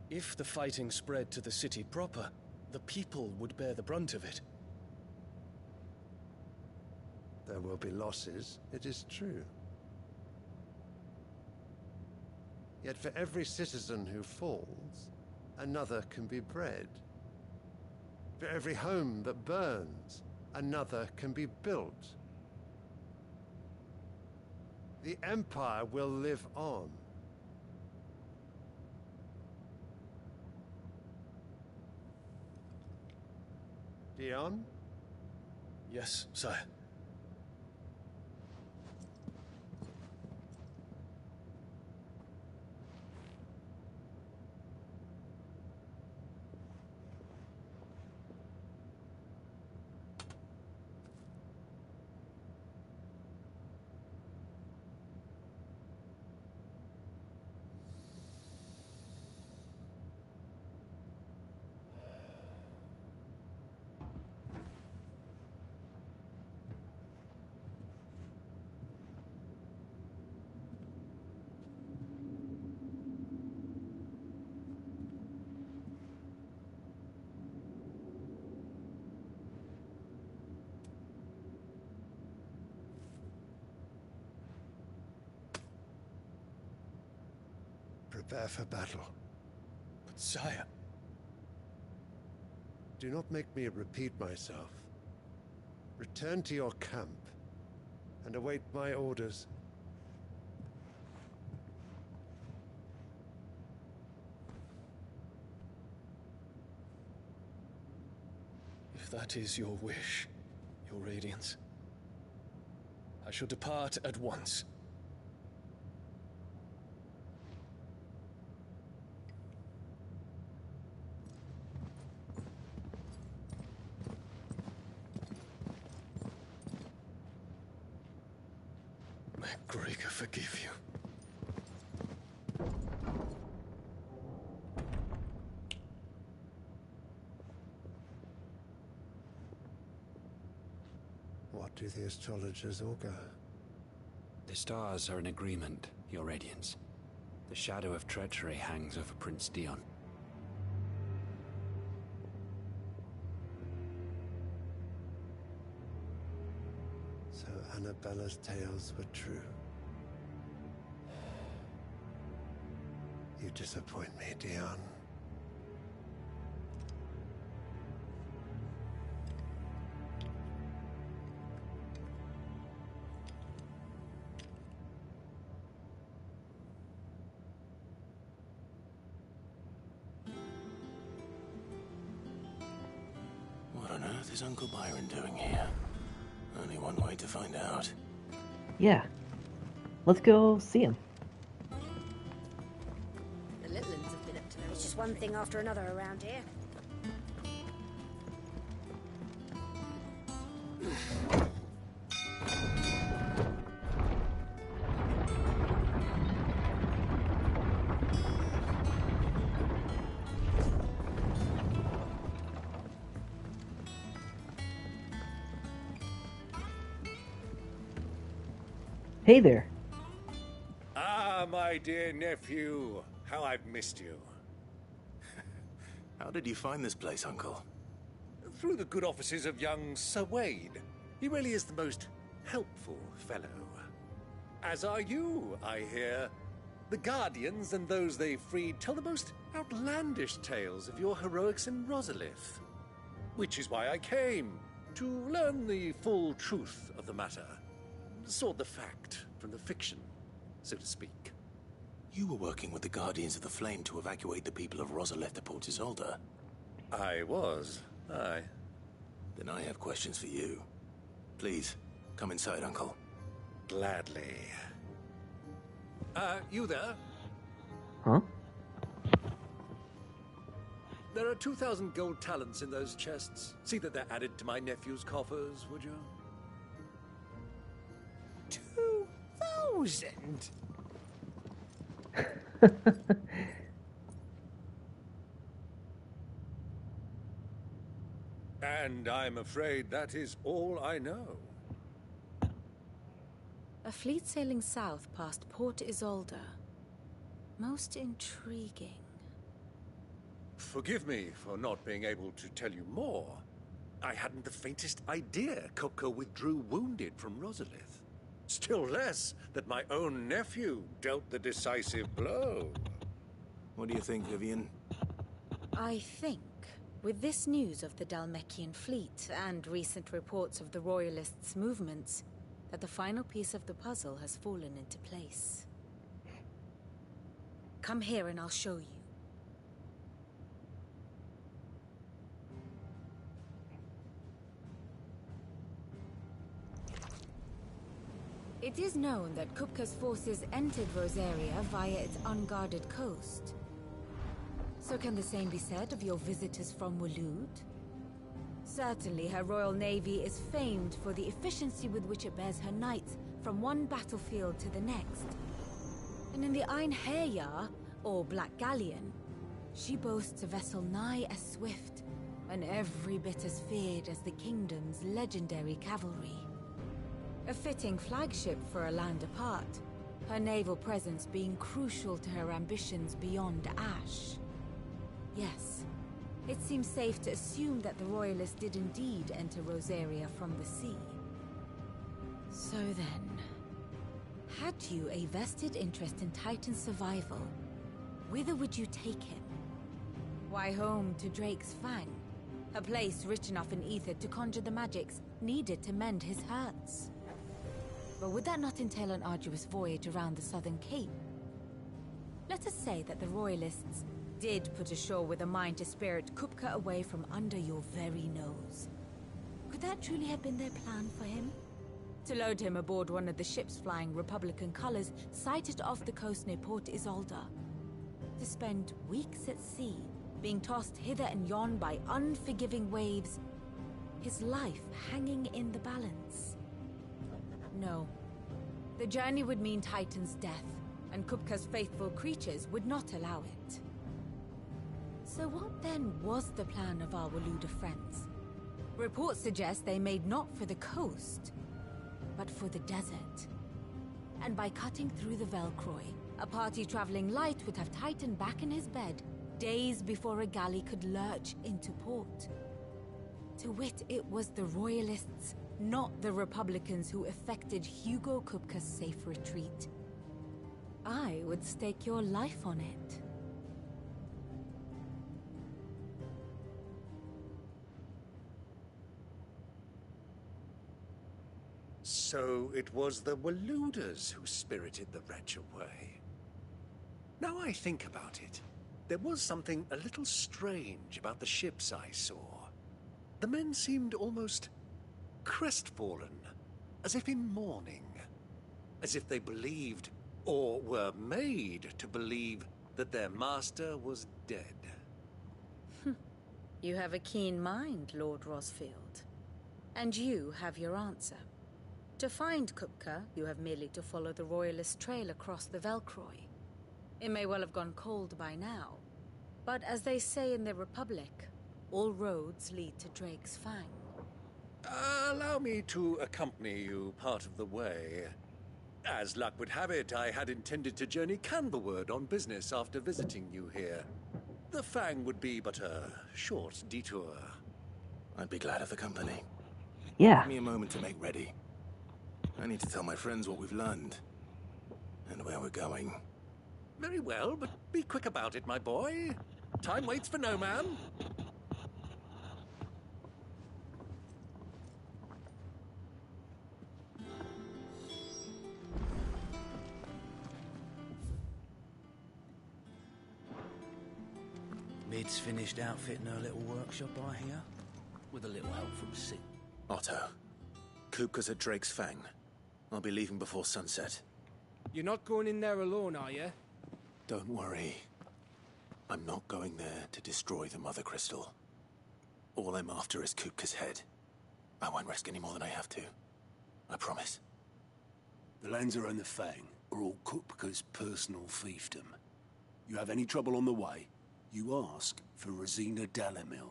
If the fighting spread to the city proper, the people would bear the brunt of it. There will be losses, it is true. Yet for every citizen who falls, another can be bred. For every home that burns, another can be built. The Empire will live on. Dion? Yes, sire. Prepare for battle. But sire... Do not make me repeat myself. Return to your camp and await my orders. If that is your wish, your Radiance, I shall depart at once. May Gregor forgive you. What do the astrologers augur? The stars are in agreement, Your Radiance. The shadow of treachery hangs over Prince Dion. So Annabella's tales were true. You disappoint me, Dion. What on earth is Uncle Byron doing here? Only one way to find out. Yeah. Let's go see him. The little ones have been up to no. It's just one thing after another around here. Hey there. Ah, my dear nephew. How I've missed you. How did you find this place, Uncle? Through the good offices of young Sir Wade. He really is the most helpful fellow. As are you, I hear. The Guardians and those they freed tell the most outlandish tales of your heroics in Rosalith. Which is why I came, to learn the full truth of the matter. Sort the fact from the fiction, so to speak. You were working with the Guardians of the Flame to evacuate the people of Rosalith to Port Isolde. I was, aye. Then I have questions for you. Please, come inside, Uncle. Gladly. You there? Huh? There are 2,000 gold talents in those chests. See that they're added to my nephew's coffers, would you? 2,000? And I'm afraid that is all I know. A fleet sailing south past Port Isolde. Most intriguing. Forgive me for not being able to tell you more. I hadn't the faintest idea Coco withdrew wounded from Rosalith. Still less that my own nephew dealt the decisive blow. What do you think, Vivian? I think, with this news of the Dalmekian fleet and recent reports of the Royalists' movements, that the final piece of the puzzle has fallen into place. Come here and I'll show you. It is known that Kupka's forces entered Rosaria via its unguarded coast. So can the same be said of your visitors from Waloed? Certainly her Royal Navy is famed for the efficiency with which it bears her knights from one battlefield to the next. And in the Einherjar, or Black Galleon, she boasts a vessel nigh as swift and every bit as feared as the kingdom's legendary cavalry. A fitting flagship for a land apart, her naval presence being crucial to her ambitions beyond Ash. Yes, it seems safe to assume that the Royalists did indeed enter Rosaria from the sea. So then, had you a vested interest in Titan's survival, whither would you take him? Why, home to Drake's Fang, a place rich enough in ether to conjure the magics needed to mend his hurts. But would that not entail an arduous voyage around the southern cape? Let us say that the Royalists did put ashore with a mind to spirit Kupka away from under your very nose. Could that truly have been their plan for him? To load him aboard one of the ships flying Republican colors sighted off the coast near Port Isolde? To spend weeks at sea, being tossed hither and yon by unforgiving waves, his life hanging in the balance? No. The journey would mean Titan's death, and Kupka's faithful creatures would not allow it. So what then was the plan of our Waluda friends? Reports suggest they made not for the coast, but for the desert. And by cutting through the Velcroy, a party traveling light would have Titan back in his bed days before a galley could lurch into port. To wit, it was the Royalists, not the Republicans, who effected Hugo Kupka's safe retreat. I would stake your life on it. So it was the Waludas who spirited the wretch away. Now I think about it, there was something a little strange about the ships I saw. The men seemed almost crestfallen, as if in mourning, as if they believed, or were made to believe, that their master was dead. You have a keen mind, Lord Rosfield. And you have your answer. To find Kupka, you have merely to follow the Royalist trail across the Velcroy. It may well have gone cold by now, but as they say in the Republic, all roads lead to Drake's Fang. Allow me to accompany you part of the way. As luck would have it, I had intended to journey Candlewood on business after visiting you here. The Fang would be but a short detour. I'd be glad of the company. Yeah. Give me a moment to make ready. I need to tell my friends what we've learned. And where we're going. Very well, but be quick about it, my boy. Time waits for no man. Mid's finished outfitting her little workshop, I hear. With a little help from Sid. Otto, Kupka's at Drake's Fang. I'll be leaving before sunset. You're not going in there alone, are you? Don't worry. I'm not going there to destroy the Mother Crystal. All I'm after is Kupka's head. I won't risk any more than I have to. I promise. The Lancer and the Fang are all Kupka's personal fiefdom. You have any trouble on the way, you ask for Rosina Dalamil,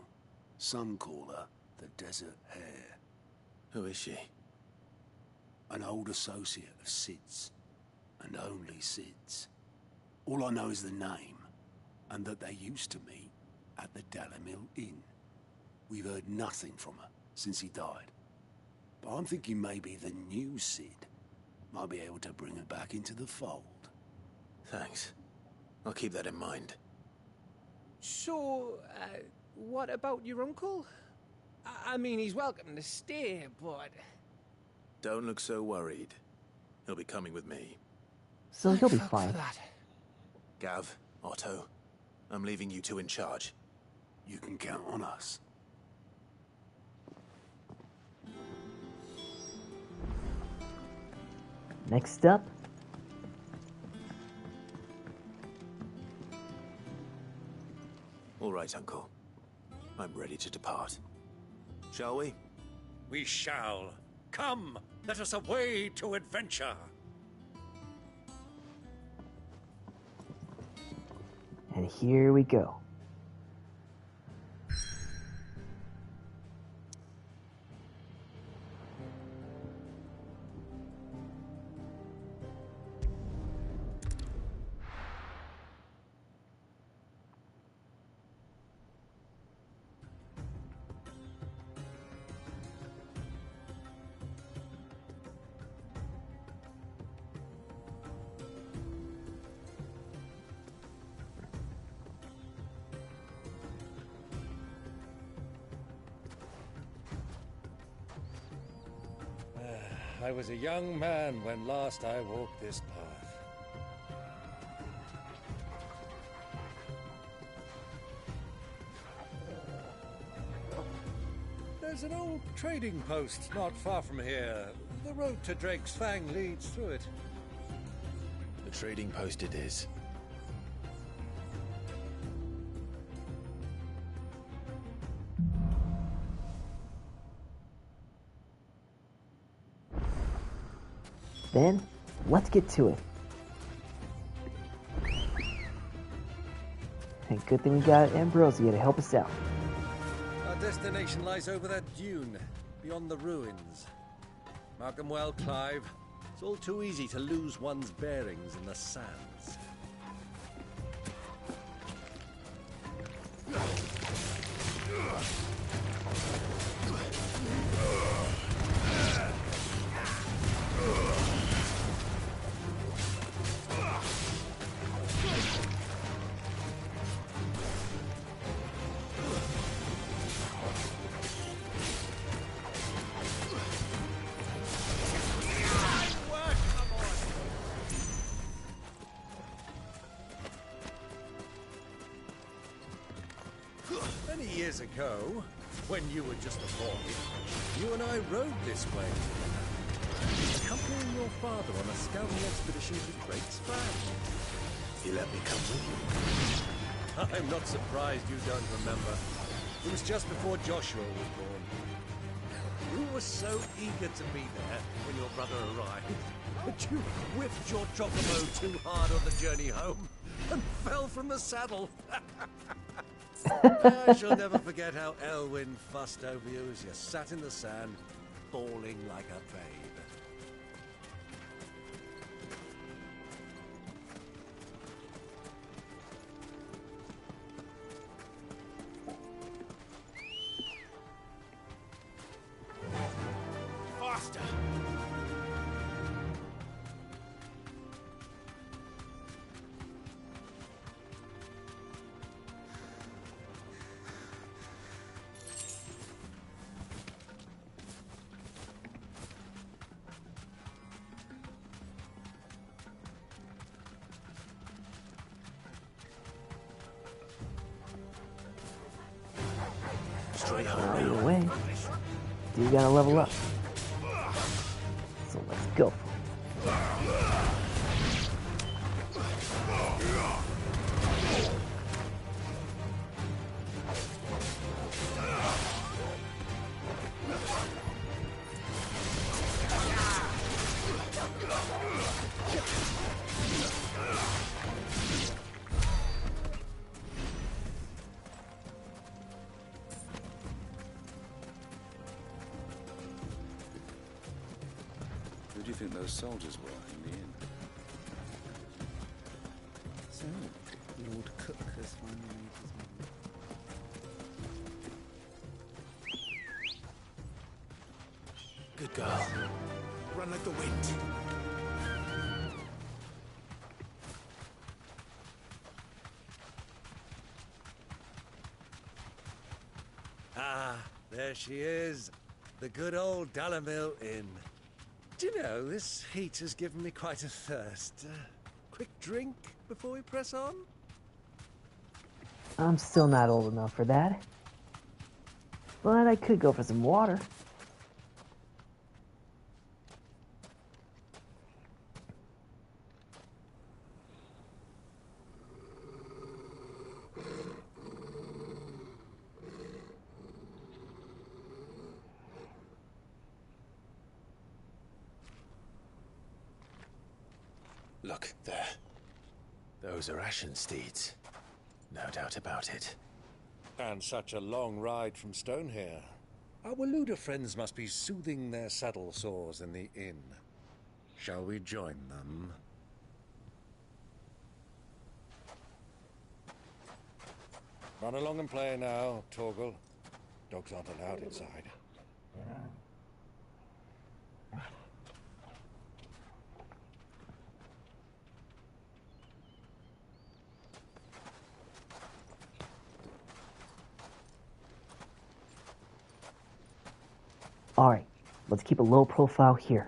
Suncaller, the Desert Hare. Who is she? An old associate of Sid's, and only Sid's. All I know is the name, and that they used to meet at the Dalamil Inn. We've heard nothing from her since he died. But I'm thinking maybe the new Sid Might be able to bring her back into the fold. Thanks. I'll keep that in mind. So, what about your uncle? I mean, he's welcome to stay, but... Don't look so worried. He'll be coming with me. So you'll be fine. Gav, Otto, I'm leaving you two in charge. You can count on us. Next up, All right, Uncle. I'm ready to depart. Shall we? We shall. Come, let us away to adventure. and here we go. I was a young man when last I walked this path. There's an old trading post not far from here. The road to Drake's Fang leads through it. The trading post it is. Then, let's get to it. And good thing we got Ambrosia to help us out. Our destination lies over that dune, beyond the ruins. Mark 'em well, Clive. It's all too easy to lose one's bearings in the sands. Many years ago, when you were just a boy, you and I rode this way, accompanying your father on a scouting expedition to Drake's Fang. You let me come with you? I'm not surprised you don't remember. It was just before Joshua was born. You were so eager to be there when your brother arrived that you whipped your chocobo too hard on the journey home and fell from the saddle. I shall never forget how Elwyn fussed over you as you sat in the sand, bawling like a babe. Faster! On your way. You gotta level up. So let's go. Who do you think those soldiers were in the inn? So, Lord Cook has finally made his move. Good girl. Run like the wind. Ah, there she is. The good old Dalamil Inn. Do you know, this heat has given me quite a thirst. Quick drink before we press on? I'm still not old enough for that. But I could go for some water. Look, there. Those are Ashen steeds. No doubt about it. And such a long ride from Stonehere. Our Waluda friends must be soothing their saddle sores in the inn. Shall we join them? Run along and play now, Torgal. Dogs aren't allowed inside. Alright, let's keep a low profile here.